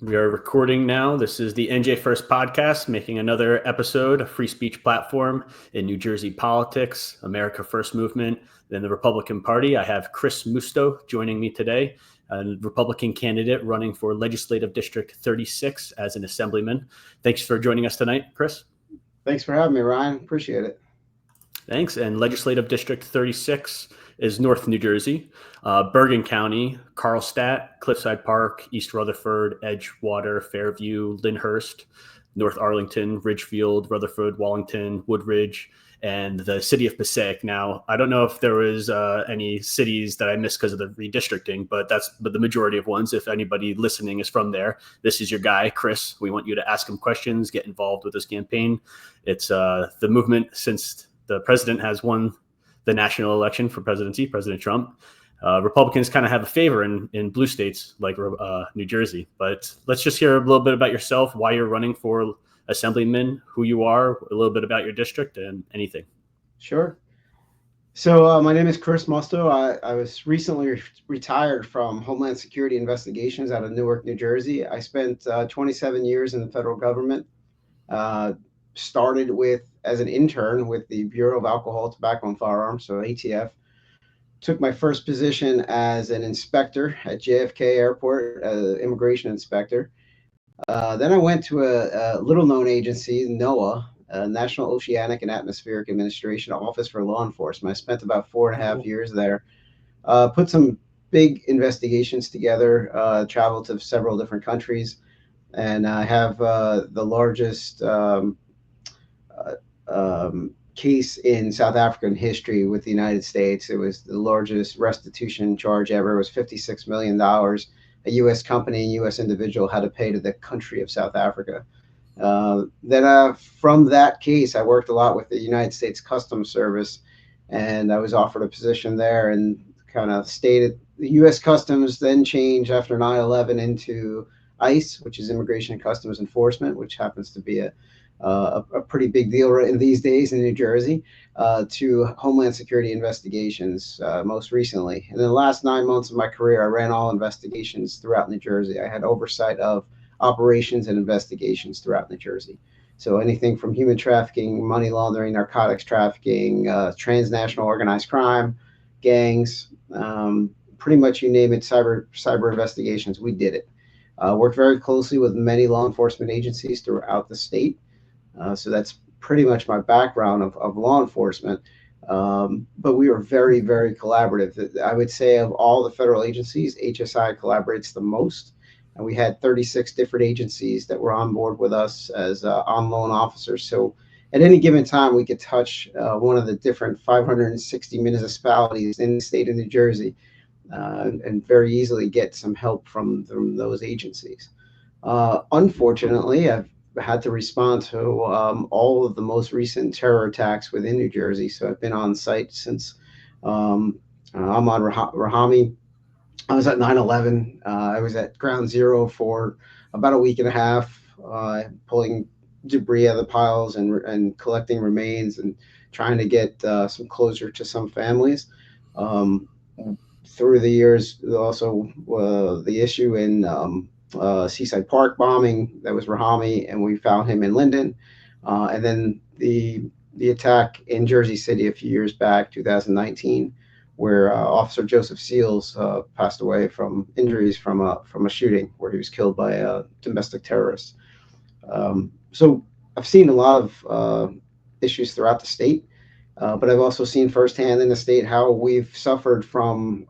We are recording now. This is the NJ First podcast, making another episode, a free speech platform in New Jersey politics, America First movement, then the Republican Party. I have Chris Musto joining me today, a Republican candidate running for Legislative District 36 as an assemblyman. Thanks for joining us tonight, Chris. Thanks for having me, Ryan. Appreciate it. Thanks. And Legislative District 36 is North New Jersey, Bergen County, Carlstadt, Cliffside Park, East Rutherford, Edgewater, Fairview, Lyndhurst, North Arlington, Ridgefield, Rutherford, Wallington, Woodridge, and the city of Passaic. Now, I don't know if there was any cities that I missed because of the redistricting, but that's the majority of ones. If anybody listening is from there, this is your guy, Chris. We want you to ask him questions, get involved with this campaign. It's the movement since the president has won the national election for presidency, President Trump. Republicans kind of have a favor in blue states like New Jersey. But let's just hear a little bit about yourself, why you're running for assemblyman, who you are, a little bit about your district, and anything. Sure. So my name is Chris Musto. I was recently retired from Homeland Security Investigations out of Newark, New Jersey. I spent 27 years in the federal government. Started as an intern with the Bureau of Alcohol, Tobacco, and Firearms, so ATF. Took my first position as an inspector at JFK Airport, immigration inspector. Then I went to a little-known agency, NOAA, National Oceanic and Atmospheric Administration Office for Law Enforcement. I spent about 4.5 years there. Put some big investigations together, traveled to several different countries, and I have the largest case in South African history with the United States. It was the largest restitution charge ever. It was $56 million. A U.S. company, a U.S. individual had to pay to the country of South Africa. Then from that case, I worked a lot with the United States Customs Service, and I was offered a position there and kind of stayed at the U.S. Customs, then changed after 9/11 into ICE, which is Immigration and Customs Enforcement, which happens to be a pretty big deal in these days in New Jersey, to Homeland Security Investigations most recently. And in the last 9 months of my career, I ran all investigations throughout New Jersey. I had oversight of operations and investigations throughout New Jersey. So anything from human trafficking, money laundering, narcotics trafficking, transnational organized crime, gangs, pretty much you name it, cyber investigations, we did it. Worked very closely with many law enforcement agencies throughout the state. So that's pretty much my background of law enforcement. But we were very, very collaborative. I would say of all the federal agencies, HSI collaborates the most. And we had 36 different agencies that were on board with us as on-loan officers. So at any given time, we could touch one of the different 560 municipalities in the state of New Jersey and very easily get some help from those agencies. Unfortunately, I've had to respond to all of the most recent terror attacks within New Jersey. So I've been on site since Ahmad Rahami. I was at 9/11. I was at Ground Zero for about a week and a half, pulling debris out of the piles and collecting remains and trying to get some closure to some families. Through the years, also the issue in Seaside Park bombing, that was Rahami, and we found him in Linden. And then the attack in Jersey City a few years back, 2019, where Officer Joseph Seals passed away from injuries from a shooting where he was killed by a domestic terrorist. So I've seen a lot of issues throughout the state, but I've also seen firsthand in the state how we've suffered from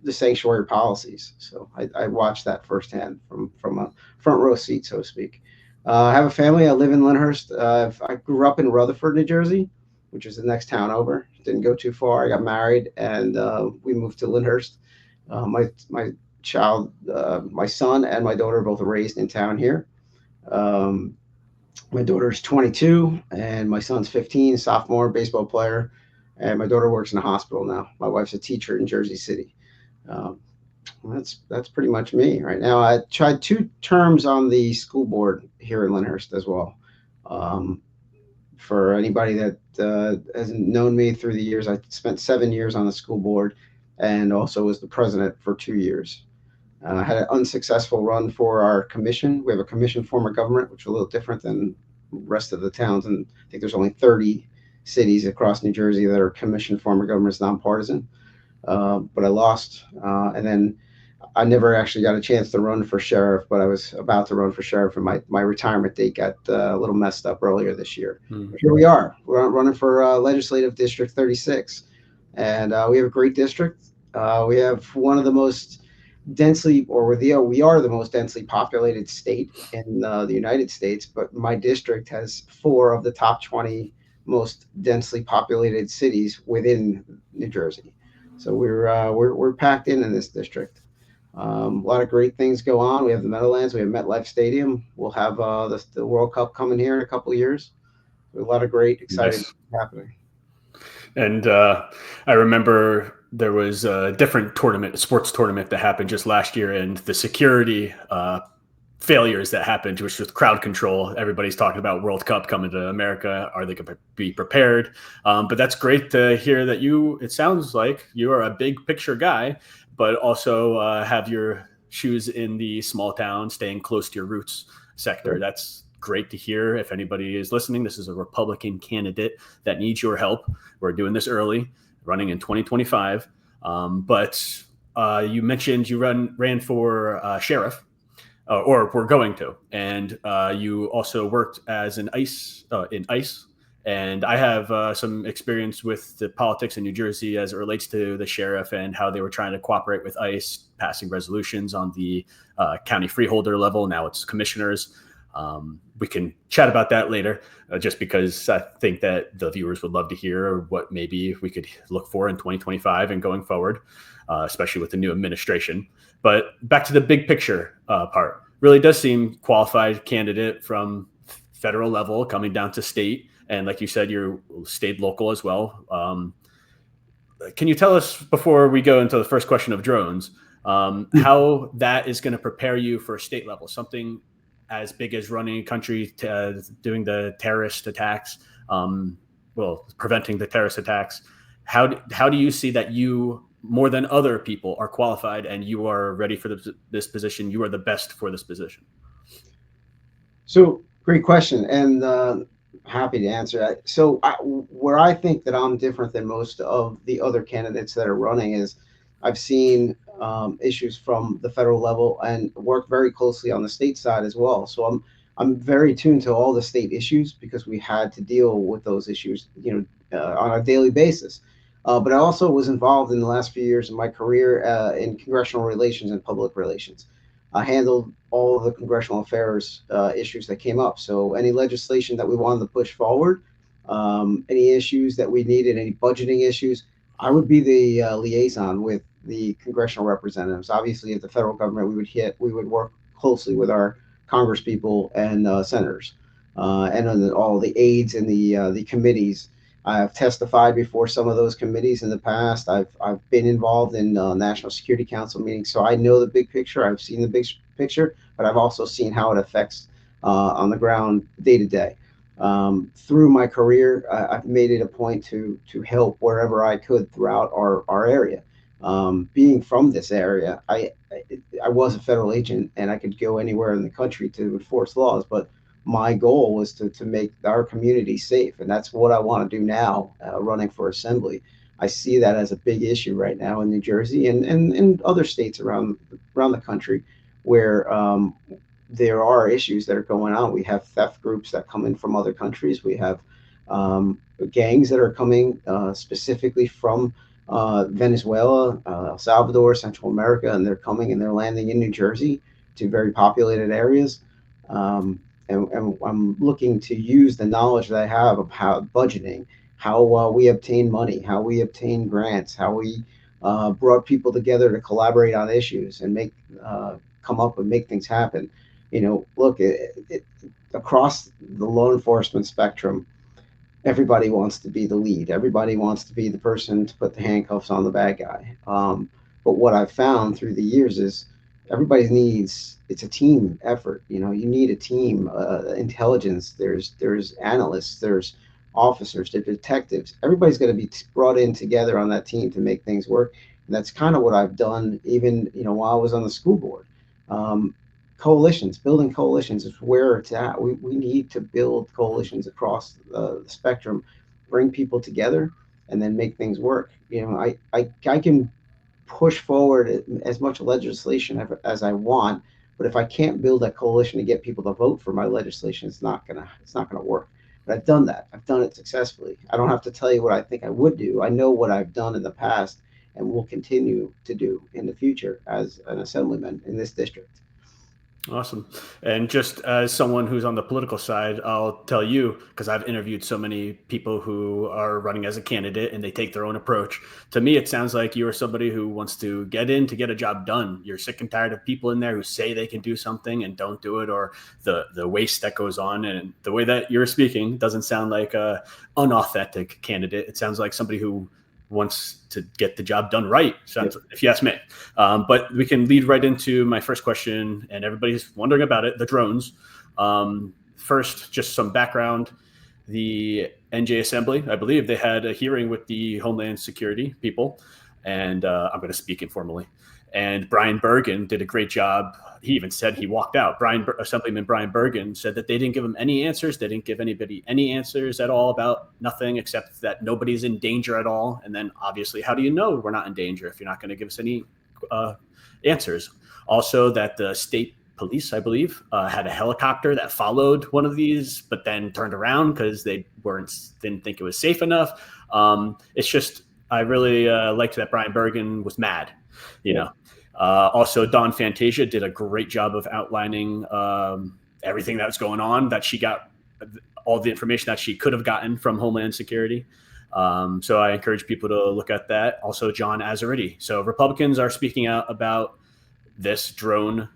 the sanctuary policies. So I watched that firsthand from a front row seat, so to speak. I have a family. I live in Lyndhurst. I grew up in Rutherford, New Jersey, which is the next town over. Didn't go too far. I got married, and we moved to Lyndhurst. My son and my daughter both raised in town here. My daughter's 22, and my son's 15, sophomore, baseball player. And my daughter works in a hospital now. My wife's a teacher in Jersey City. That's pretty much me right now. I tried 2 terms on the school board here in Lyndhurst as well. For anybody that hasn't known me through the years, I spent 7 years on the school board and also was the president for 2 years. Had an unsuccessful run for our commission. We have a commission form of government, which is a little different than the rest of the towns. And I think there's only 30 cities across New Jersey that are commission form of government, nonpartisan. But I lost. And then I never actually got a chance to run for sheriff, but I was about to run for sheriff, and my retirement date got a little messed up earlier this year. But here we are. We're running for Legislative District 36, and we have a great district. We have one of the most densely, or we are the most densely populated state in the United States, but my district has 4 of the top 20 most densely populated cities within New Jersey. So we're packed in this district. A lot of great things go on. We have the Meadowlands. We have MetLife Stadium. We'll have the World Cup coming here in a couple of years. A lot of great, exciting Nice. things happening. And I remember there was a different tournament, a sports tournament that happened just last year, and the security failures that happened, which was crowd control. Everybody's talking about World Cup coming to America. Are they going to be prepared? But that's great to hear that it sounds like you are a big picture guy, but also have your shoes in the small town, staying close to your roots sector. That's great to hear. If anybody is listening, this is a Republican candidate that needs your help. We're doing this early, running in 2025. But you mentioned you ran for sheriff. Or were going to, and you also worked as an ICE in ICE, and I have some experience with the politics in New Jersey as it relates to the sheriff and how they were trying to cooperate with ICE, passing resolutions on the county freeholder level. Now it's commissioners. We can chat about that later, just because I think that the viewers would love to hear what maybe we could look for in 2025 and going forward, especially with the new administration. But back to the big picture part, really does seem qualified candidate from federal level coming down to state. And like you said, you're stayed local as well. Can you tell us, before we go into the first question of drones, how that is going to prepare you for a state level, something as big as running a country, doing the terrorist attacks, preventing the terrorist attacks? How do you see that you, more than other people, are qualified and you are ready for this position? You are the best for this position. So great question, and happy to answer that. So where I think that I'm different than most of the other candidates that are running is I've seen issues from the federal level and worked very closely on the state side as well. So I'm very tuned to all the state issues because we had to deal with those issues, on a daily basis. But I also was involved in the last few years of my career in congressional relations and public relations. I handled all of the congressional affairs issues that came up. So any legislation that we wanted to push forward, any issues that we needed, any budgeting issues, I would be the liaison with the congressional representatives. Obviously, at the federal government, we would work closely with our congresspeople and senators, and on all the aides and the committees. I've testified before some of those committees in the past. I've been involved in National Security Council meetings, so I know the big picture. I've seen the big picture, but I've also seen how it affects on the ground day to day. Through my career, I've made it a point to help wherever I could throughout our area. Being from this area, I was a federal agent and I could go anywhere in the country to enforce laws, but my goal was to make our community safe, and that's what I want to do now, running for assembly. I see that as a big issue right now in New Jersey and in other states around the country where there are issues that are going on. We have theft groups that come in from other countries. We have gangs that are coming specifically from Venezuela, El Salvador, Central America, and they're coming and they're landing in New Jersey to very populated areas. And I'm looking to use the knowledge that I have of how budgeting, how we obtain money, how we obtain grants, how we brought people together to collaborate on issues and come up and make things happen. Look, across the law enforcement spectrum, everybody wants to be the lead. Everybody wants to be the person to put the handcuffs on the bad guy. But what I've found through the years is everybody needs, it's a team effort. You need a team, intelligence. There's analysts, there's officers, there's detectives. Everybody's going to be brought in together on that team to make things work. And that's kind of what I've done, even while I was on the school board. Um, Coalitions, building coalitions is where it's at. We need to build coalitions across the spectrum, bring people together, and then make things work. I can push forward as much legislation as I want, but if I can't build a coalition to get people to vote for my legislation, it's not gonna work. But I've done that. I've done it successfully. I don't have to tell you what I think I would do. I know what I've done in the past and will continue to do in the future as an assemblyman in this district. Awesome. And just as someone who's on the political side, I'll tell you, because I've interviewed so many people who are running as a candidate and they take their own approach. To me, it sounds like you are somebody who wants to get in to get a job done. You're sick and tired of people in there who say they can do something and don't do it, or the waste that goes on. And the way that you're speaking doesn't sound like a unauthentic candidate. It sounds like somebody who wants to get the job done right, if you ask me. But we can lead right into my first question, and everybody's wondering about it, the drones. First, just some background. The NJ Assembly, I believe they had a hearing with the Homeland Security people, and I'm going to speak informally. And Brian Bergen did a great job. He even said he walked out. Assemblyman Brian Bergen said that they didn't give him any answers. They didn't give anybody any answers at all about nothing except that nobody's in danger at all. And then obviously, how do you know we're not in danger if you're not going to give us any answers? Also, that the state police, I believe, had a helicopter that followed one of these, but then turned around because they didn't think it was safe enough. It's just, I really liked that Brian Bergen was mad, you know. Also, Dawn Fantasia did a great job of outlining everything that was going on, that she got all the information that she could have gotten from Homeland Security. So I encourage people to look at that. Also, John Azariti. So Republicans are speaking out about this drone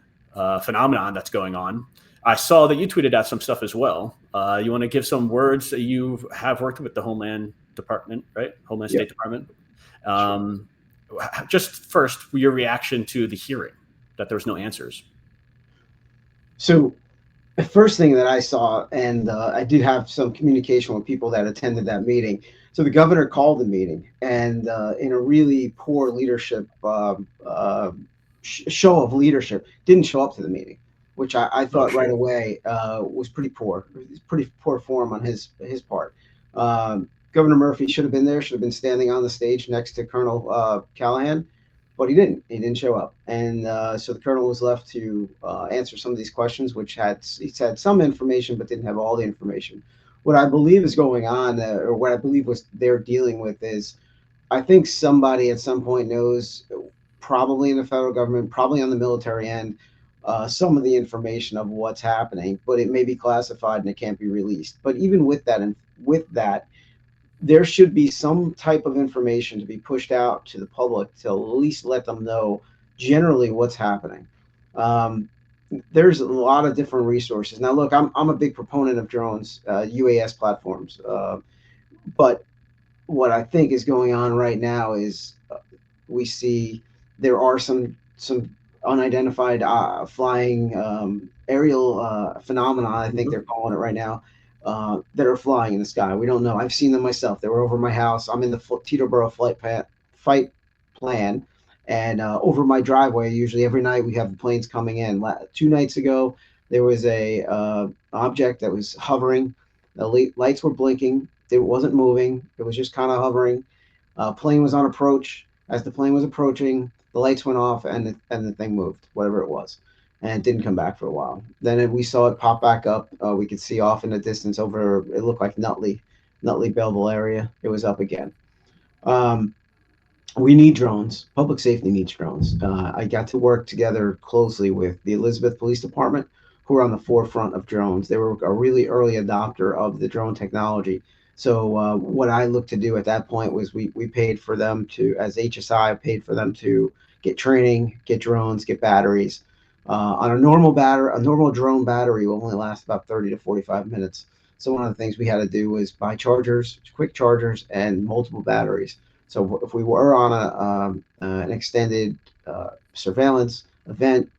phenomenon that's going on. I saw that you tweeted out some stuff as well. You want to give some words? You have worked with the Homeland Department, right? Homeland State Department. Sure. Just first, your reaction to the hearing, that there was no answers. So the first thing that I saw, and I did have some communication with people that attended that meeting. So the governor called the meeting, and in a really poor leadership show of leadership, didn't show up to the meeting, which I thought right away was pretty poor. It was pretty poor form on his part. Governor Murphy should have been there, should have been standing on the stage next to Colonel Callahan, but he didn't. He didn't show up. And so the colonel was left to answer some of these questions, which had some information, but didn't have all the information. What I believe is going on, or what I believe was they're dealing with, is I think somebody at some point knows, probably in the federal government, probably on the military end, some of the information of what's happening, but it may be classified and it can't be released. But even with that, there should be some type of information to be pushed out to the public to at least let them know generally what's happening. There's a lot of different resources. Now, look, I'm a big proponent of drones, UAS platforms, but what I think is going on right now is we see there are some unidentified flying aerial phenomena, I think they're calling it right now, that are flying in the sky. We don't know. I've seen them myself. They were over my house. I'm in the Teterboro flight plan, and over my driveway, usually every night we have the planes coming in. 2 nights ago, there was a object that was hovering. The lights were blinking. It wasn't moving. It was just kind of hovering. Plane was on approach. As the plane was approaching, the lights went off and the thing moved, whatever it was, and it didn't come back for a while. Then we saw it pop back up. We could see off in the distance over, it looked like Nutley Belleville area. It was up again. We need drones. Public safety needs drones. I got to work together closely with the Elizabeth Police Department, who are on the forefront of drones. They were a really early adopter of the drone technology. So what I looked to do at that point was we paid for them to, as HSI, paid for them to get training, get drones, get batteries. On a normal drone battery will only last about 30 to 45 minutes. So one of the things we had to do was buy chargers, quick chargers, and multiple batteries. So if we were on an extended surveillance event,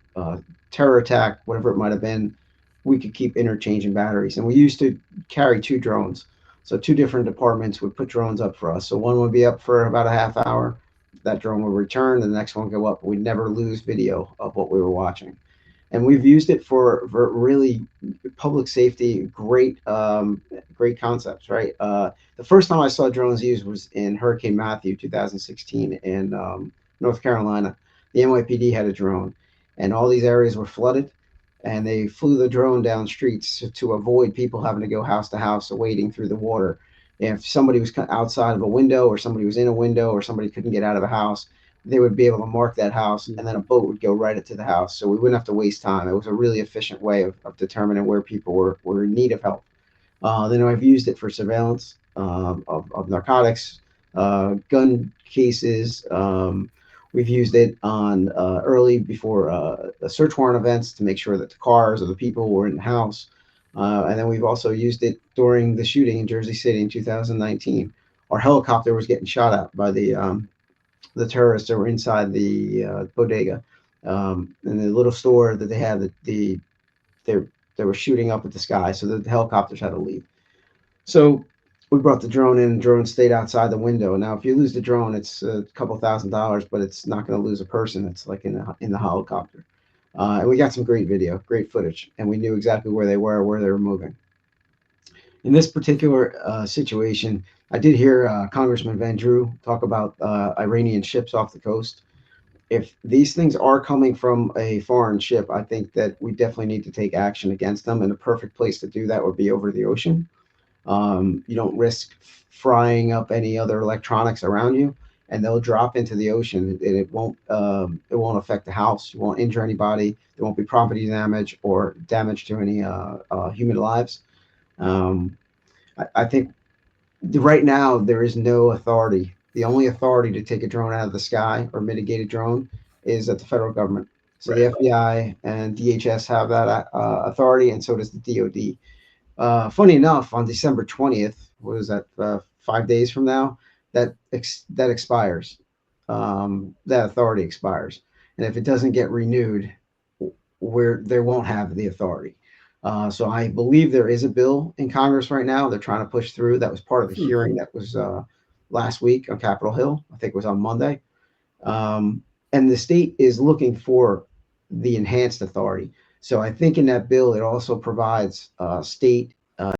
terror attack, whatever it might have been, we could keep interchanging batteries. And we used to carry 2 drones. So 2 different departments would put drones up for us. So one would be up for about a half hour. that drone would return, the next one would go up. We'd never lose video of what we were watching. And we've used it for really public safety, great concepts, right? The first time I saw drones used was in Hurricane Matthew 2016 in North Carolina. The NYPD had a drone, and all these areas were flooded, and they flew the drone down streets to avoid people having to go house to house wading through the water. If somebody was outside of a window, or somebody was in a window, or somebody couldn't get out of a house, they would be able to mark that house, and then a boat would go right into the house. So we wouldn't have to waste time. It was a really efficient way of determining where people were in need of help. Then I've used it for surveillance of narcotics, gun cases. We've used it on early before the search warrant events to make sure that the cars or the people were in the house. And then we've also used it during the shooting in Jersey City in 2019. Our helicopter was getting shot at by the terrorists that were inside the bodega, in the little store that they had. They they were shooting up at the sky, so the helicopters had to leave. So we brought the drone in. The drone stayed outside the window. Now, if you lose the drone, it's a couple $1,000s, but it's not going to lose a person. It's like in the helicopter. And we got some great video, great footage, and we knew exactly where they were moving. In this particular situation, I did hear Congressman Van Drew talk about Iranian ships off the coast. If these things are coming from a foreign ship, I think that we definitely need to take action against them. And the perfect place to do that would be over the ocean. You don't risk frying up any other electronics around you, and they'll drop into the ocean, and it won't affect the house. You won't injure anybody. There won't be property damage or damage to any human lives. Um, I think right now there is no authority. The only authority to take a drone out of the sky or mitigate a drone is at the federal government. So the Right. FBI and DHS have that authority, and so does the DoD. Funny enough, on December 20th, what is that? 5 days from now, that expires. That authority expires, and if it doesn't get renewed, where they won't have the authority. So I believe there is a bill in Congress right now they're trying to push through. That was part of the Hmm. hearing that was last week on Capitol Hill. I think it was on Monday. And the state is looking for the enhanced authority. So I think in that bill, it also provides state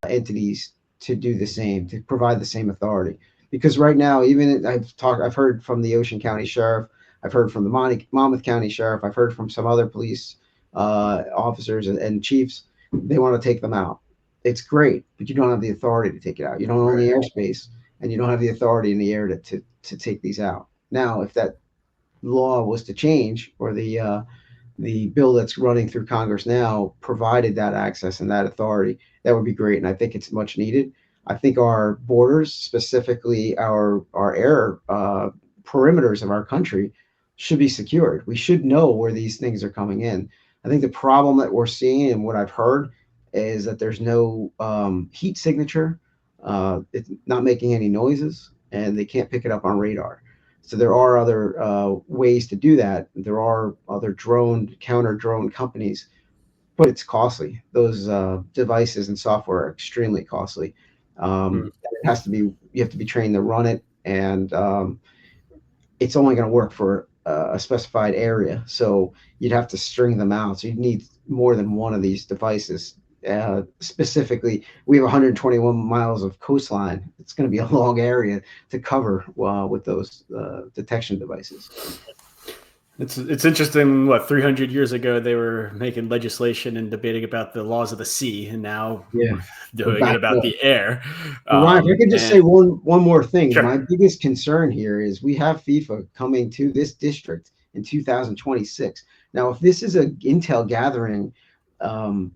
entities to do the same, to provide the same authority. Because right now, I've heard from the Ocean County Sheriff, I've heard from the Monmouth County Sheriff, I've heard from some other police officers and chiefs. They want to take them out. It's great, but you don't have the authority to take it out. You don't own Right. the airspace, and you don't have the authority in the air to take these out. Now, if that law was to change, or the bill that's running through Congress now provided that access and that authority, that would be great. And I think it's much needed. I think our borders, specifically our air perimeters of our country, should be secured. We should know where these things are coming in. I think the problem that we're seeing, and what I've heard, is that there's no heat signature. It's not making any noises, and they can't pick it up on radar. So there are other ways to do that. There are other counter drone companies, but it's costly. Those devices and software are extremely costly. Hmm. You have to be trained to run it, and it's only going to work for a specified area. So you'd have to string them out. So you'd need more than one of these devices. Specifically, we have 121 miles of coastline. It's going to be a long area to cover with those detection devices. It's interesting. What 300 years ago they were making legislation and debating about the laws of the sea, and now Yeah, we're we're doing it back about there. the air. Ryan, if I could just say And one more thing. sure. My biggest concern here is we have FIFA coming to this district in 2026. Now, if this is a intel gathering um,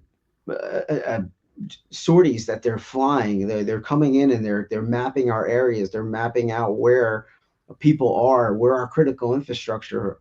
sorties that they're flying, they're coming in, and they're mapping our areas. They're mapping out where people are, where our critical infrastructure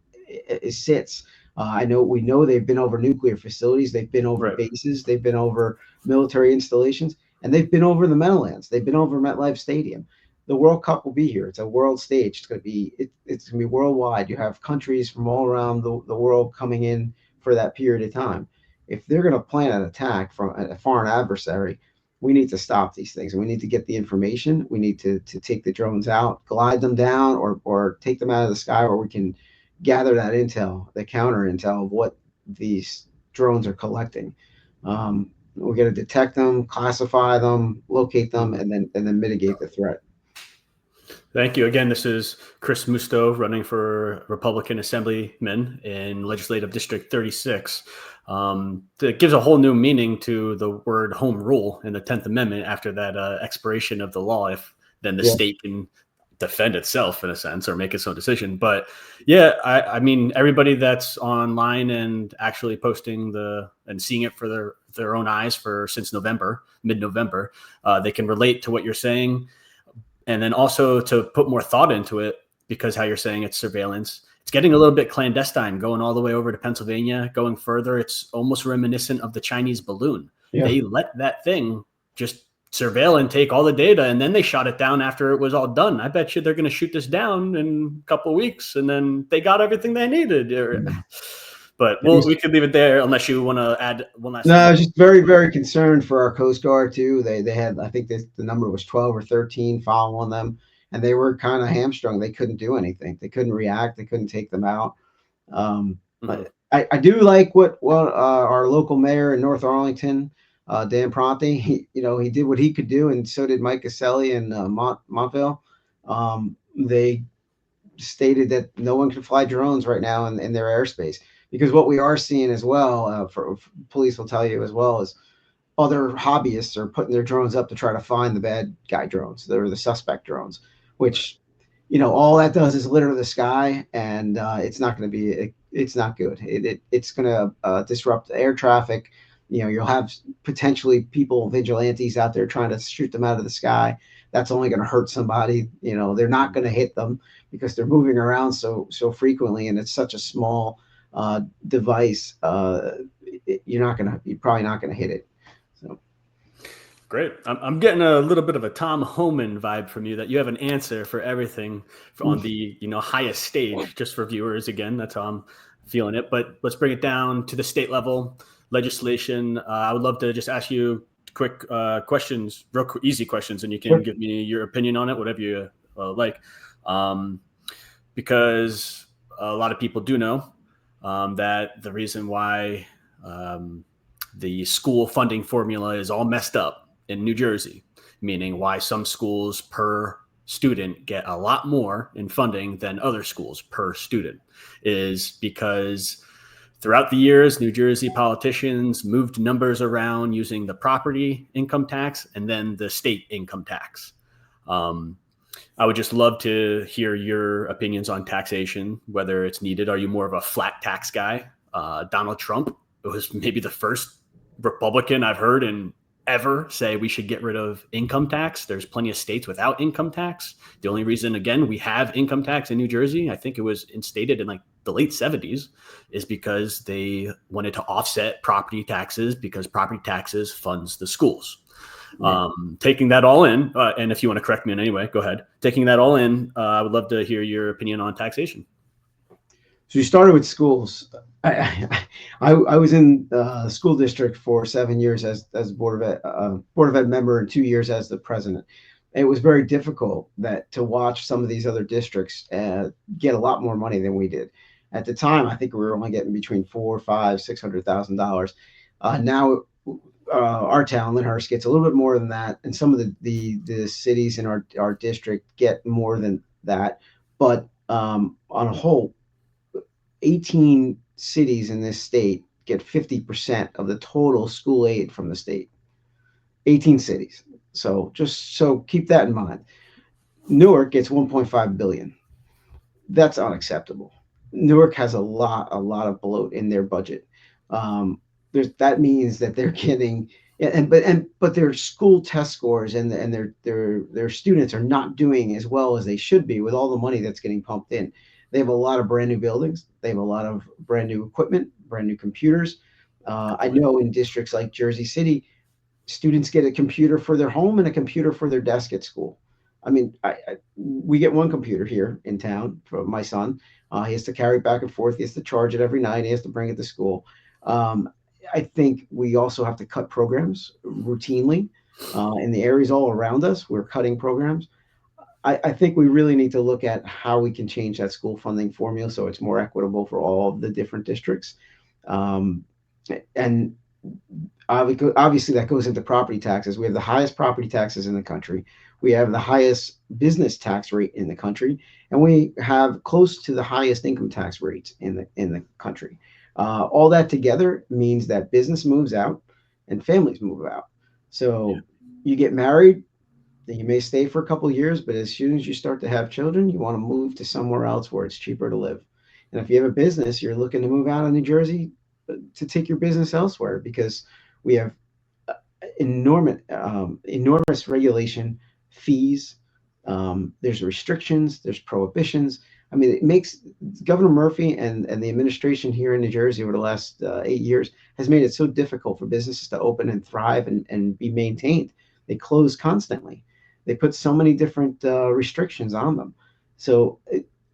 sits. We know they've been over nuclear facilities, they've been over Right. bases, they've been over military installations, and they've been over the Meadowlands. They've been over MetLife Stadium. The World Cup will be here. It's a world stage. It's going to be worldwide. You have countries from all around the world coming in for that period of time. If they're going to plan an attack from a foreign adversary, we need to stop these things. And we need to get the information. We need to take the drones out, glide them down, or take them out of the sky where we can gather that intel, the counter intel of what these drones are collecting. We're going to detect them, classify them, locate them, Mhm. and then mitigate the threat. Thank you. Again, this is Chris Musto running for Republican Assemblyman in Legislative District 36. It gives a whole new meaning to the word home rule in the 10th Amendment after that expiration of the law. If then the Yeah. state can defend itself in a sense or make its own decision. But yeah, I mean, everybody that's online and actually posting and seeing it for their own eyes for since November, mid-November, they can relate to what you're saying. And then also to put more thought into it, because how you're saying it's surveillance, it's getting a little bit clandestine, going all the way over to Pennsylvania, going further. It's almost reminiscent of the Chinese balloon. Yeah. They let that thing just surveil and take all the data, and then they shot it down after it was all done. I bet you they're going to shoot this down in a couple of weeks, and then they got everything they needed. But we could leave it there unless you want to add one last No, thing. I was just very, very concerned for our Coast Guard too. They had, I think the number was 12 or 13 following them, and they were kind of hamstrung. They couldn't do anything. They couldn't react. They couldn't take them out. Mm-hmm. I do like what our local mayor in North Arlington, Dan Pronti, he did what he could do, and so did Mike Caselli and Montville. They stated that no one can fly drones right now in their airspace, because what we are seeing as well, for police will tell you as well, is other hobbyists are putting their drones up to try to find the bad guy drones, or the suspect drones, which all that does is litter the sky, and it's not going to be it's not good. It's going to disrupt air traffic. You'll have potentially people, vigilantes out there trying to shoot them out of the sky. That's only going to hurt somebody. They're not going to hit them because they're moving around so frequently, and it's such a small device. You're probably not going to hit it. So. Great. I'm getting a little bit of a Tom Homan vibe from you, that you have an answer for everything on the highest stage. Just for viewers, again, that's how I'm feeling it. But let's bring it down to the state level legislation. I would love to just ask you quick questions, easy questions, and you can give me your opinion on it, whatever you like. Because a lot of people do know that the reason why the school funding formula is all messed up in New Jersey, meaning why some schools per student get a lot more in funding than other schools per student, is because throughout the years, New Jersey politicians moved numbers around using the property income tax and then the state income tax. I would just love to hear your opinions on taxation, whether it's needed. Are you more of a flat tax guy? Donald Trump was maybe the first Republican I've heard in ever say we should get rid of income tax. There's plenty of states without income tax. The only reason, again, we have income tax in New Jersey, I think it was instated in like the late 70s, is because they wanted to offset property taxes, because property taxes funds the schools. Taking that all in, and if you want to correct me in any way, go ahead. Taking that all in, I would love to hear your opinion on taxation. So you started with schools. I was in the school district for 7 years as board of ed member, and 2 years as the president. It was very difficult to watch some of these other districts get a lot more money than we did. At the time, I think we were only getting between $400,000, $500,000, $600,000. Now, our town, Lyndhurst, gets a little bit more than that, and some of the cities in our district get more than that. But on a whole, 18 cities in this state get 50% of the total school aid from the state. 18 cities. So keep that in mind. Newark gets 1.5 billion. That's unacceptable. Newark has a lot of bloat in their budget. That means that they're getting, but their school test scores and their students are not doing as well as they should be with all the money that's getting pumped in. They have a lot of brand new buildings. They have a lot of brand new equipment, brand new computers. I know in districts like Jersey City, students get a computer for their home and a computer for their desk at school. I mean, we get one computer here in town for my son. He has to carry it back and forth. He has to charge it every night. He has to bring it to school. I think we also have to cut programs routinely. In the areas all around us, we're cutting programs. I think we really need to look at how we can change that school funding formula so it's more equitable for all of the different districts. Um, and obviously, that goes into property taxes. We have the highest property taxes in the country. We have the highest business tax rate in the country, and we have close to the highest income tax rates in the country. All that together means that business moves out and families move out. So you get married, then you may stay for a couple of years, but as soon as you start to have children, you want to move to somewhere else where it's cheaper to live. And if you have a business, you're looking to move out of New Jersey to take your business elsewhere because we have enormous regulation, fees. There's restrictions, there's prohibitions. I mean, it makes Governor Murphy and the administration here in New Jersey over the last 8 years has made it so difficult for businesses to open and thrive and be maintained. They close constantly. They put so many different restrictions on them. So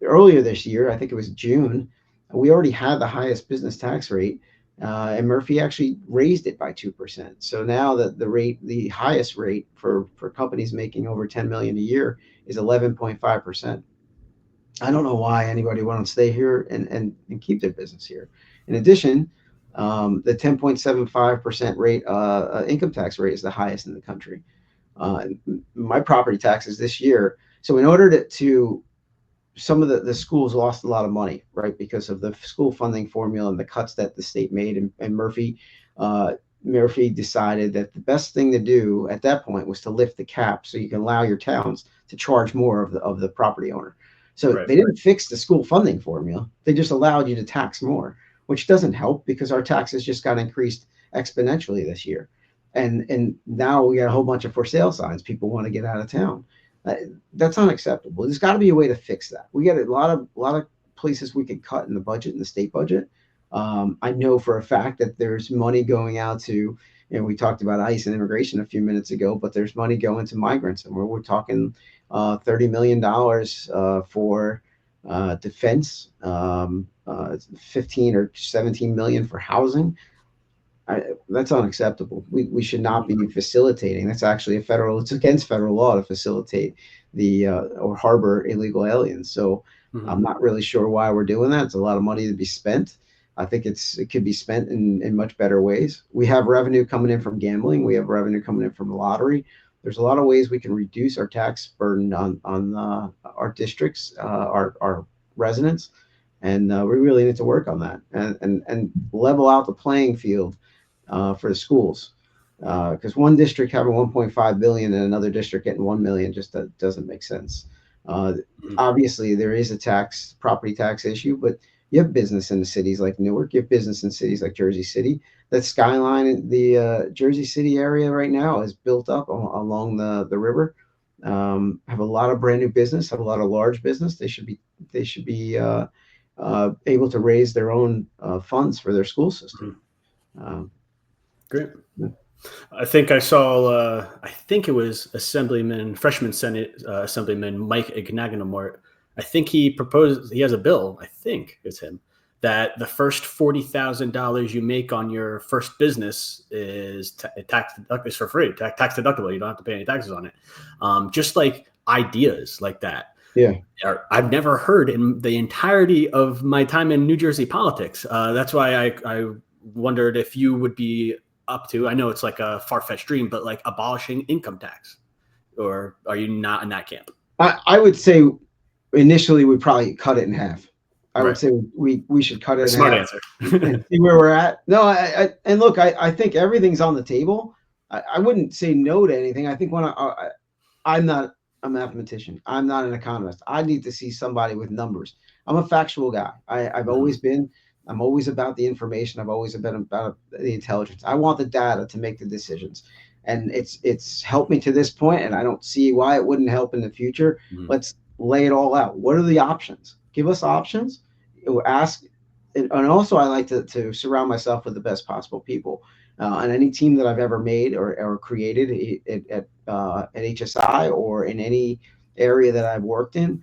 earlier this year, I think it was June, we already had the highest business tax rate, and Murphy actually raised it by 2%. So now the highest rate for companies making over 10 million a year is 11.5%. I don't know why anybody wants to stay here and keep their business here. In addition, the 10.75% rate income tax rate is the highest in the country. My property taxes this year. So in order to some of the schools lost a lot of money, right, because of the school funding formula and the cuts that the state made. And Murphy decided that the best thing to do at that point was to lift the cap so you can allow your towns to charge more of the property owner. So Right. they didn't fix the school funding formula. They just allowed you to tax more, which doesn't help because our taxes just got increased exponentially this year. And now we got a whole bunch of for sale signs. People want to get out of town. Uh, that's unacceptable. There's got to be a way to fix that. We got a lot of places we could cut in the budget, in the state budget. I know for a fact that there's money going out to, we talked about ICE and immigration a few minutes ago, but there's money going to migrants, and we're talking $30 million for defense, 15 or 17 million for housing. That's unacceptable. We should not be facilitating. That's actually it's against federal law to facilitate or harbor illegal aliens. So I'm not really sure why we're doing that. It's a lot of money to be spent. I think it could be spent in much better ways. We have revenue coming in from gambling. We have revenue coming in from the lottery. There's a lot of ways we can reduce our tax burden on our districts, our residents, and we really need to work on that and level out the playing field for the schools, because one district having 1.5 billion and another district getting 1 million just doesn't make sense. Obviously, there is a property tax issue, but you have business in the cities like Newark, you have business in cities like Jersey City. That skyline, the Jersey City area right now is built up along the river. Have a lot of brand new business, have a lot of large business. They should be able to raise their own funds for their school system. Great. I think I saw, I think it was freshman Senate Assemblyman Mike Ignagnamort. I think he has a bill, I think it's him, that the first $40,000 you make on your first business is is for free, tax deductible. You don't have to pay any taxes on it. Just like ideas like that. Yeah. I've never heard in the entirety of my time in New Jersey politics. That's why I wondered if you would be up to, I know it's like a far-fetched dream, but like abolishing income tax, or are you not in that camp? I would say initially we probably cut it in half. I would Right. say we should cut it in Smart half answer. and see where we're at. No, and look, I think everything's on the table. I wouldn't say no to anything. I think I'm not a mathematician. I'm not an economist. I need to see somebody with numbers. I'm a factual guy. I've always been. I'm always about the information. I've always been about the intelligence. I want the data to make the decisions, and it's helped me to this point, and I don't see why it wouldn't help in the future. Let's lay it all out. What are the options? Give us options. Ask, and also I like to surround myself with the best possible people. On any team that I've ever made or created at HSI or in any area that I've worked in,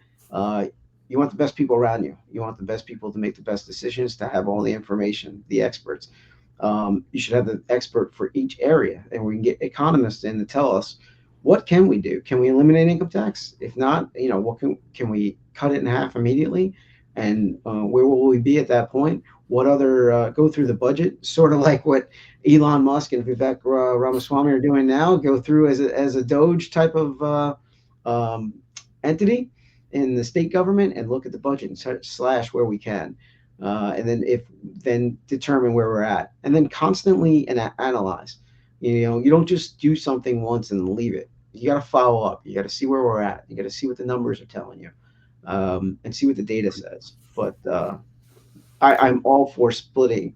you want the best people around you. You want the best people to make the best decisions, to have all the information, the experts. You should have the expert for each area, and we can get economists in to tell us what can we do. Can we eliminate income tax? If not, what can we cut it in half immediately? And where will we be at that point? What other go through the budget, sort of like what Elon Musk and Vivek Ramaswamy are doing now? Go through as a Doge type of entity in the state government and look at the budget and slash where we can, and then determine where we're at, and then constantly analyze. You don't just do something once and leave it. You got to follow up. You got to see where we're at. You got to see what the numbers are telling you, and see what the data says. But I'm all for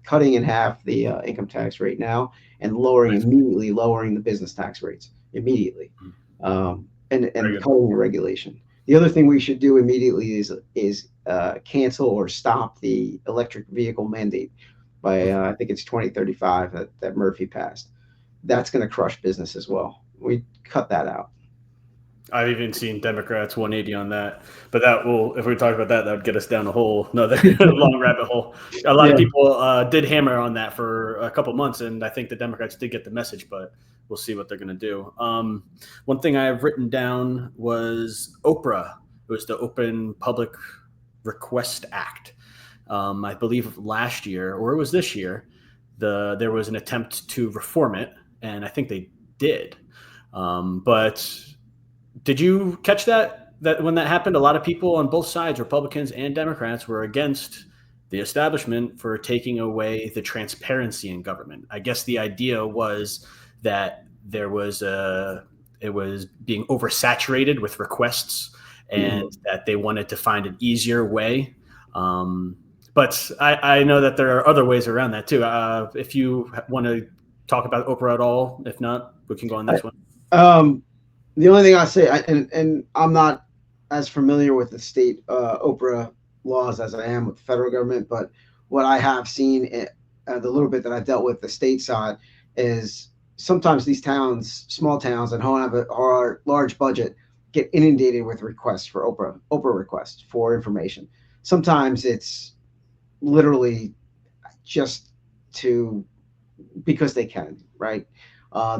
cutting in half the income tax rate now, and immediately lowering the business tax rates immediately, and cutting the regulation. The other thing we should do immediately is cancel or stop the electric vehicle mandate by I think it's 2035 that Murphy passed. That's going to crush business as well. We cut that out. I've even seen Democrats 180 on that, but if we talk about that, that would get us down a whole another long rabbit hole. A lot of people did hammer on that for a couple months, and I think the Democrats did get the message, but we'll see what they're going to do. One thing I have written down was OPRA. It was the Open Public Request Act. I believe last year, or it was this year, there was an attempt to reform it, and I think they did. But did you catch that when that happened? A lot of people on both sides, Republicans and Democrats, were against the establishment for taking away the transparency in government. I guess the idea was that it was being oversaturated with requests, and that they wanted to find an easier way. But I know that there are other ways around that too. If you want to talk about OPRA at all, if not, we can go on this one. The only thing I say, and I'm not as familiar with the state OPRA laws as I am with the federal government, but what I have seen, the little bit that I've dealt with the state side, is sometimes these towns, small towns that don't have a large budget, get inundated with requests for OPRA requests for information. Sometimes it's literally just because they can, right?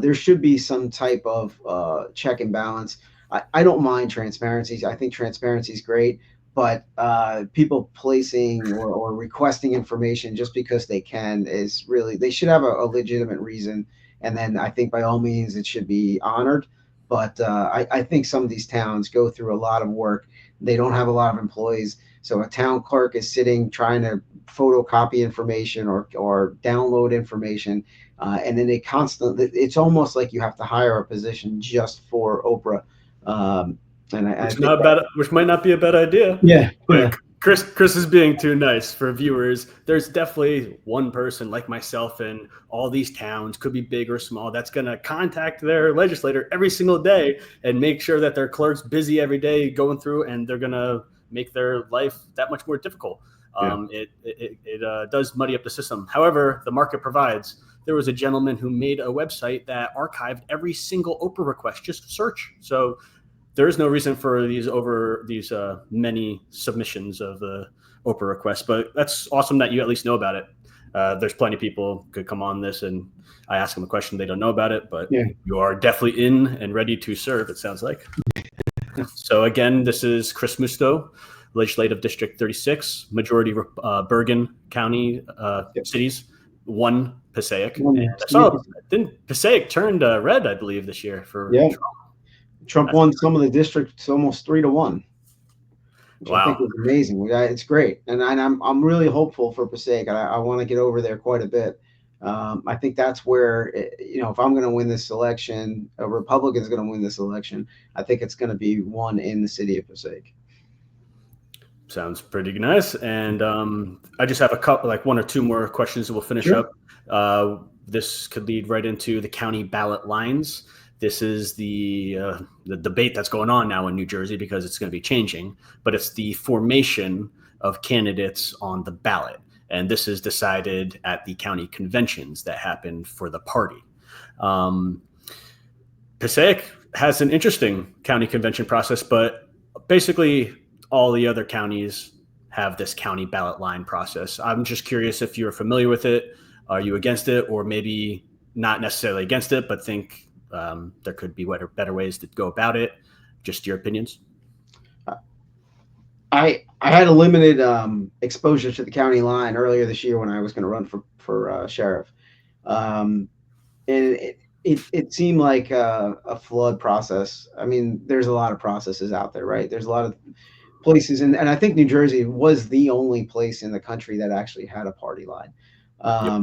There should be some type of check and balance. I don't mind transparency. I think transparency is great, but people placing or requesting information just because they can is really, they should have a legitimate reason. And then I think by all means it should be honored. But I think some of these towns go through a lot of work. They don't have a lot of employees. So a town clerk is sitting trying to photocopy information or download information. And then it's almost like you have to hire a position just for OPRA. Which might not be a bad idea. Yeah. But Chris is being too nice for viewers. There's definitely one person like myself in all these towns, could be big or small, that's going to contact their legislator every single day and make sure that their clerk's busy every day going through, and they're going to make their life that much more difficult. It does muddy up the system. However, the market provides. There was a gentleman who made a website that archived every single OPRA request, just search. So there is no reason for these many submissions of the OPRA requests, but that's awesome that you at least know about it. There's plenty of people could come on this and I ask them a question, they don't know about it, but you are definitely in and ready to serve, it sounds like. So again, this is Chris Musto, Legislative District 36, majority Bergen County cities, one Passaic. Didn't Passaic turned red, I believe, this year for Trump. Trump won some of the districts almost 3-1, which I think was amazing. It's great, and I'm really hopeful for Passaic. I want to get over there quite a bit. I think that's where if I'm going to win this election, a Republican's going to win this election. I think it's going to be one in the city of Passaic. Sounds pretty nice. And I just have a couple, like one or two more questions that we'll finish up. This could lead right into the county ballot lines. This is the debate that's going on now in New Jersey because it's going to be changing, but it's the formation of candidates on the ballot. And this is decided at the county conventions that happen for the party. Passaic has an interesting county convention process, but basically all the other counties have this county ballot line process. I'm just curious if you're familiar with it. Are you against it, or maybe not necessarily against it, but think there could be better ways to go about it? Just your opinions. I had a limited exposure to the county line earlier this year when I was going to run for sheriff, um, and it seemed like a flawed process. I mean, there's a lot of processes out there, right? There's a lot of places, and I think New Jersey was the only place in the country that actually had a party line. Yep.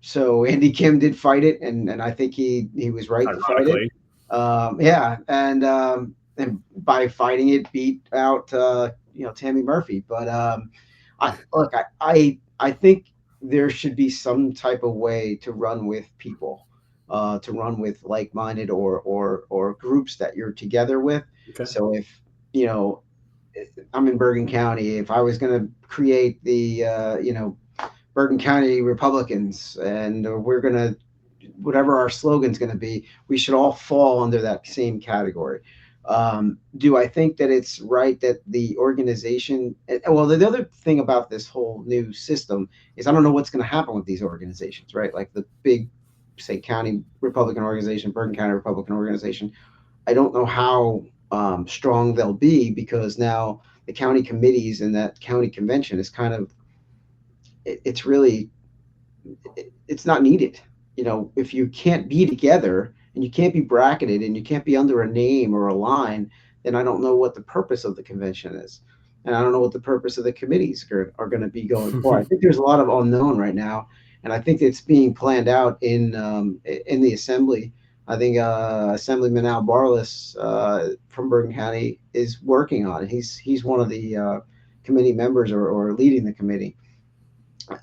So Andy Kim did fight it, and I think he was right to fight it. Ironically. Yeah, and by fighting it, beat out Tammy Murphy. But I think there should be some type of way to run with people, to run with like-minded or groups that you're together with. Okay. So if you know I'm in Bergen County, if I was going to create the Bergen County Republicans, and we're going to whatever our slogan's going to be, we should all fall under that same category. Do I think that it's right that the organization? Well, the other thing about this whole new system is I don't know what's going to happen with these organizations, right? Like the big, say, county Republican organization, Bergen County Republican organization. I don't know how strong they'll be because now the county committees and that county convention is kind of it's really it's not needed. If you can't be together and you can't be bracketed and you can't be under a name or a line, then I don't know what the purpose of the convention is. And I don't know what the purpose of the committees are going to be going forward. I think there's a lot of unknown right now. And I think it's being planned out in the assembly. I think Assemblyman Al Barlas from Bergen County is working on it. He's one of the committee members or leading the committee.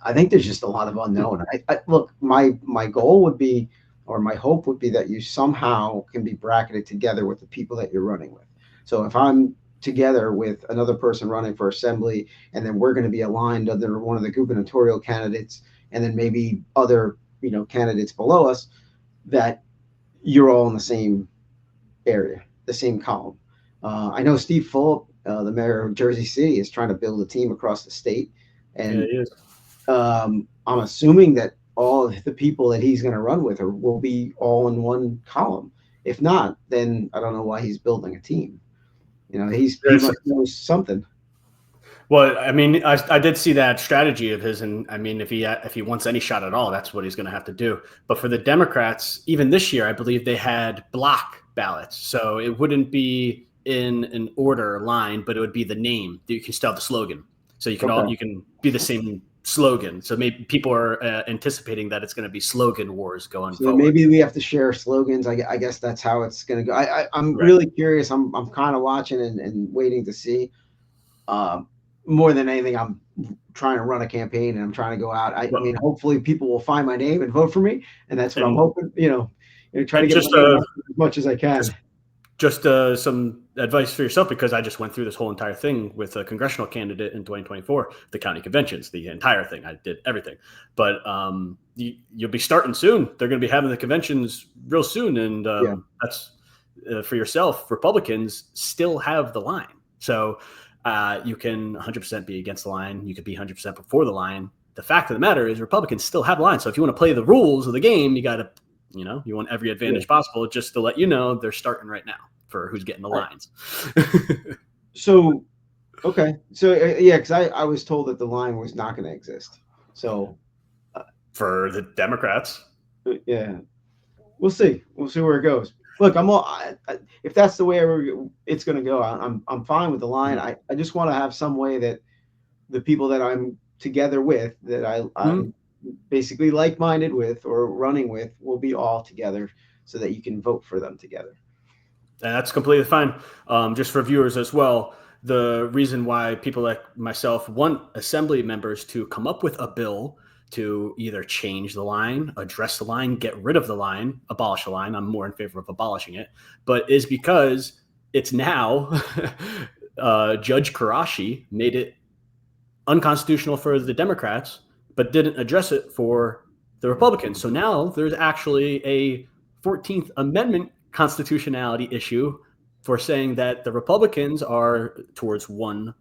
I think there's just a lot of unknown. Look, my goal would be, or my hope would be, that you somehow can be bracketed together with the people that you're running with. So if I'm together with another person running for assembly, and then we're going to be aligned under one of the gubernatorial candidates, and then maybe other candidates below us, that you're all in the same area, the same column. I know Steve Fulop, the mayor of Jersey City, is trying to build a team across the state, Yeah, and it is. I'm assuming that all of the people that he's going to run with will be all in one column. If not, then I don't know why he's building a team. He must know something. Well, I mean, I did see that strategy of his, and I mean, if he wants any shot at all, that's what he's going to have to do. But for the Democrats, even this year, I believe they had block ballots, so it wouldn't be in an order line, but it would be the name. You can still have the slogan, so you can be the same slogan. So maybe people are anticipating that it's going to be slogan wars going forward. Maybe we have to share slogans. I guess that's how it's going to go. I'm really curious. I'm kind of watching and waiting to see. More than anything, I'm trying to run a campaign and I'm trying to go out. I mean, hopefully people will find my name and vote for me. And that's what I'm hoping, try to get as much as I can. Just some advice for yourself, because I just went through this whole entire thing with a congressional candidate in 2024, the county conventions, the entire thing. I did everything. But you'll be starting soon. They're going to be having the conventions real soon. And that's for yourself. Republicans still have the line. So you can 100% be against the line. You could be 100% before the line. The fact of the matter is Republicans still have the line. So if you want to play the rules of the game, you got to, you want every advantage possible. Just to let you know, they're starting right now for who's getting the lines. So, okay. So, because I was told that the line was not going to exist. So, for the Democrats. Yeah. We'll see. We'll see where it goes. Look, if that's the way it's going to go, I'm fine with the line. I just want to have some way that the people that I'm together with, that I'm basically like-minded with or running with, will be all together so that you can vote for them together. And that's completely fine. Just for viewers as well, the reason why people like myself want assembly members to come up with a bill to either change the line, address the line, get rid of the line, abolish the line. I'm more in favor of abolishing it, but is because it's now Judge Karashi made it unconstitutional for the Democrats, but didn't address it for the Republicans. So now there's actually a 14th Amendment constitutionality issue for saying that the Republicans are towards one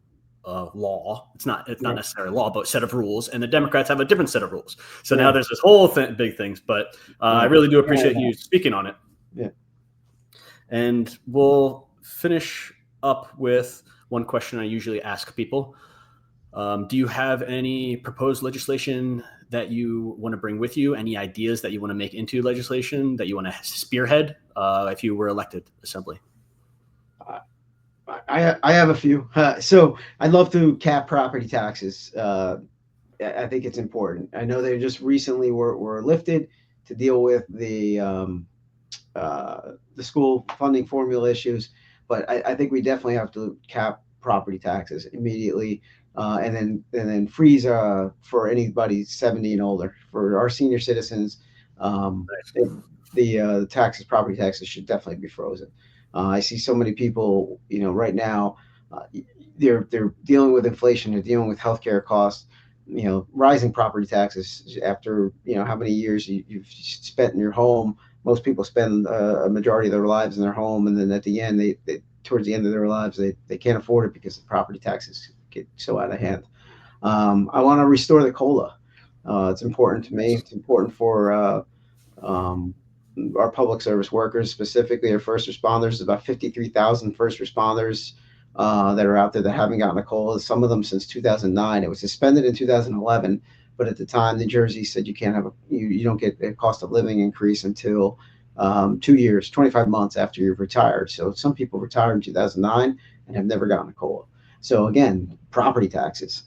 law. It's not Right. necessarily law, but set of rules, and the Democrats have a different set of rules. So now Yeah. there's this whole big things. But I Yeah. really do Yeah. appreciate you speaking on it. Yeah. And we'll finish up with one question I usually ask people. Do you have any proposed legislation that you want to bring with you? Any ideas that you want to make into legislation that you want to spearhead if you were elected assembly? I have a few. So I'd love to cap property taxes. I think it's important. I know they just recently were lifted to deal with the school funding formula issues, but I think we definitely have to cap property taxes immediately, and then freeze for anybody 70 and older. For our senior citizens, um, it, the taxes, property taxes, should definitely be frozen. I see so many people, right now, uh, they're dealing with inflation, they're dealing with healthcare costs, rising property taxes after how many years you've spent in your home. Most people spend a majority of their lives in their home, and then at the end, they towards the end of their lives, they can't afford it because the property taxes get so out of hand. I want to restore the COLA. It's important to me. It's important for um, our public service workers, specifically our first responders. There's about 53,000 first responders that are out there that haven't gotten a COLA. Some of them since 2009. It was suspended in 2011, but at the time, New Jersey said you don't get a cost of living increase until 2 years, 25 months after you've retired. So some people retired in 2009 and have never gotten a COLA. So again, property taxes,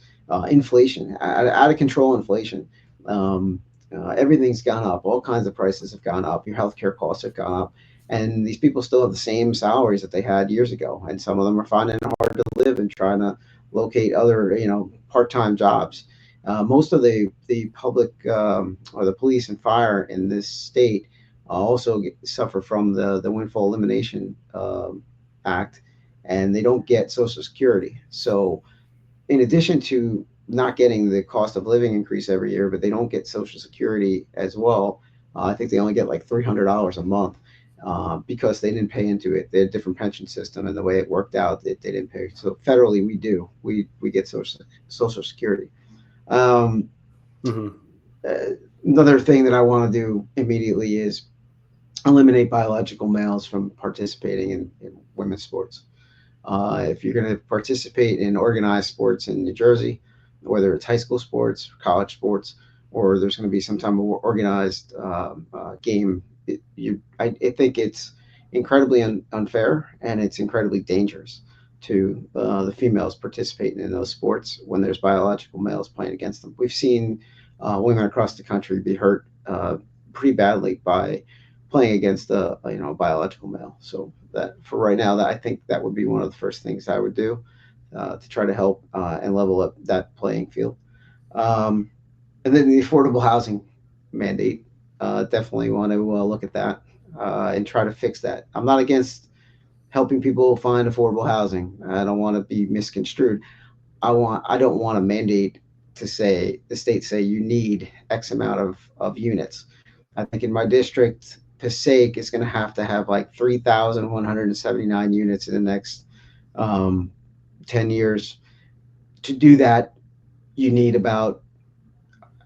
inflation, out of control inflation. Everything's gone up. All kinds of prices have gone up. Your healthcare costs have gone up, and these people still have the same salaries that they had years ago. And some of them are finding it hard to live and trying to locate other, part-time jobs. Most of the public or the police and fire in this state also suffer from the windfall elimination act, and they don't get Social Security. So in addition to not getting the cost of living increase every year, but they don't get Social Security as well. I think they only get like $300 a month because they didn't pay into it. They had a different pension system, and the way it worked out, they didn't pay. So federally, we do. We get Social Security. Um, Mm-hmm. uh, Another thing that I want to do immediately is eliminate biological males from participating in women's sports. If you're going to participate in organized sports in New Jersey, whether it's high school sports, college sports, or there's going to be some type of organized game, I think it's incredibly unfair, and it's incredibly dangerous to the females participating in those sports when there's biological males playing against them. We've seen women across the country be hurt pretty badly by playing against a biological male. So that for right now, that I think that would be one of the first things I would do to try to help and level up that playing field. Um, and then the affordable housing mandate, definitely want to look at that and try to fix that. I'm not against helping people find affordable housing. I don't want to be misconstrued. I don't want a mandate to say the state say you need X amount of units. I think in my district, Passaic is going to have like 3,179 units in the next um, 10 years. To do that, you need about,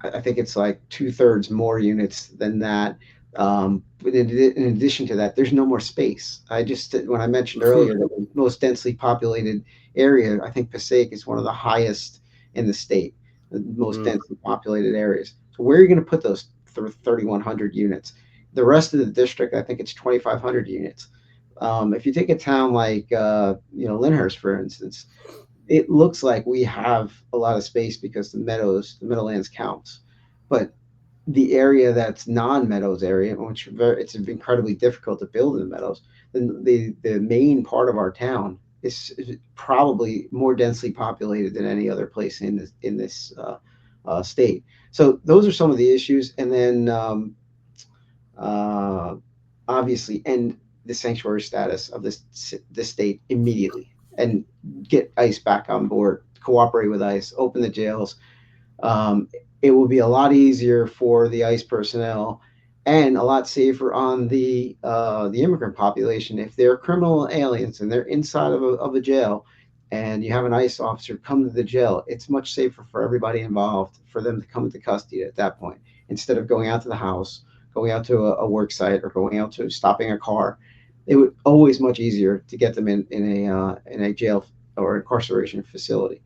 I think it's like two-thirds more units than that. But in addition to that, there's no more space. When I mentioned earlier that the most densely populated area, I think Passaic is one of the highest in the state, the most Mm. densely populated areas. So where are you going to put those 3,100 units? The rest of the district, I think it's 2,500 units. If you take a town like Lyndhurst, for instance, it looks like we have a lot of space because the Meadowlands counts, but the area that's non-meadows area, it's incredibly difficult to build in the meadows. The main part of our town is probably more densely populated than any other place in this state. So those are some of the issues, and then uh, obviously end the sanctuary status of this state immediately and get ICE back on board, cooperate with ICE, open the jails. Um, it will be a lot easier for the ICE personnel and a lot safer on the immigrant population if they're criminal aliens and they're inside of a jail and you have an ICE officer come to the jail, it's much safer for everybody involved for them to come into custody at that point, instead of going out to the house, going out to a work site, or going out to stopping a car. It would always much easier to get them in a jail or incarceration facility.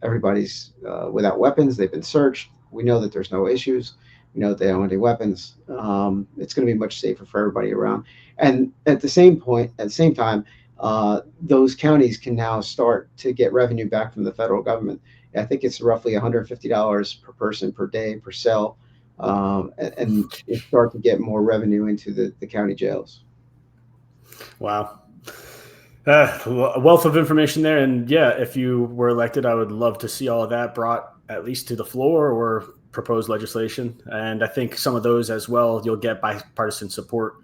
Everybody's without weapons. They've been searched. We know that there's no issues. We know that they don't have any weapons. It's going to be much safer for everybody around. And at the same time, those counties can now start to get revenue back from the federal government. I think it's roughly $150 per person per day per cell, and start to get more revenue into the county jails. Wow. A wealth of information there. And yeah, if you were elected, I would love to see all of that brought at least to the floor or proposed legislation. And I think some of those as well, you'll get bipartisan support.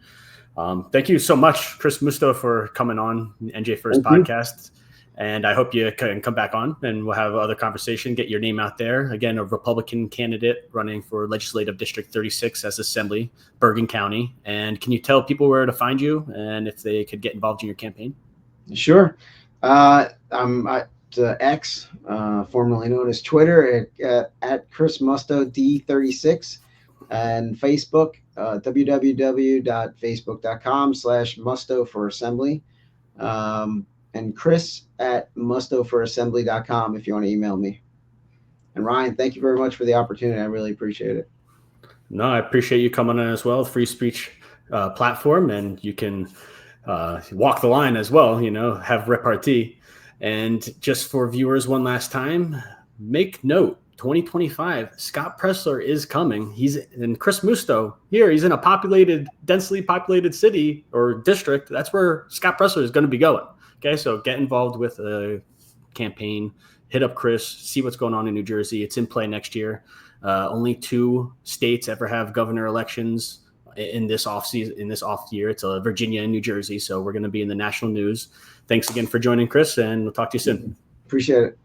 Thank you so much, Chris Musto, for coming on NJ First Podcast. And I hope you can come back on and we'll have other conversation, get your name out there. Again, a Republican candidate running for Legislative District 36 as Assembly, Bergen County. And can you tell people where to find you and if they could get involved in your campaign? Sure. I'm at X, formerly known as Twitter, at Chris Musto D36, and Facebook, www.facebook.com/Musto for Assembly, and Chris at mustofораssembly.com if you want to email me. And Ryan, thank you very much for the opportunity. I really appreciate it. No, I appreciate you coming on as well. Free speech platform, and you can walk the line as well, have repartee. And just for viewers one last time, make note, 2025, Scott Presler is coming. He's in Chris Musto here. He's in a densely populated city or district. That's where Scott Presler is going to be going. Okay, so get involved with a campaign, hit up Chris, see what's going on in New Jersey. It's in play next year. Only 2 states ever have governor elections in this off year. It's Virginia and New Jersey. So we're going to be in the national news. Thanks again for joining, Chris, and we'll talk to you soon. Appreciate it.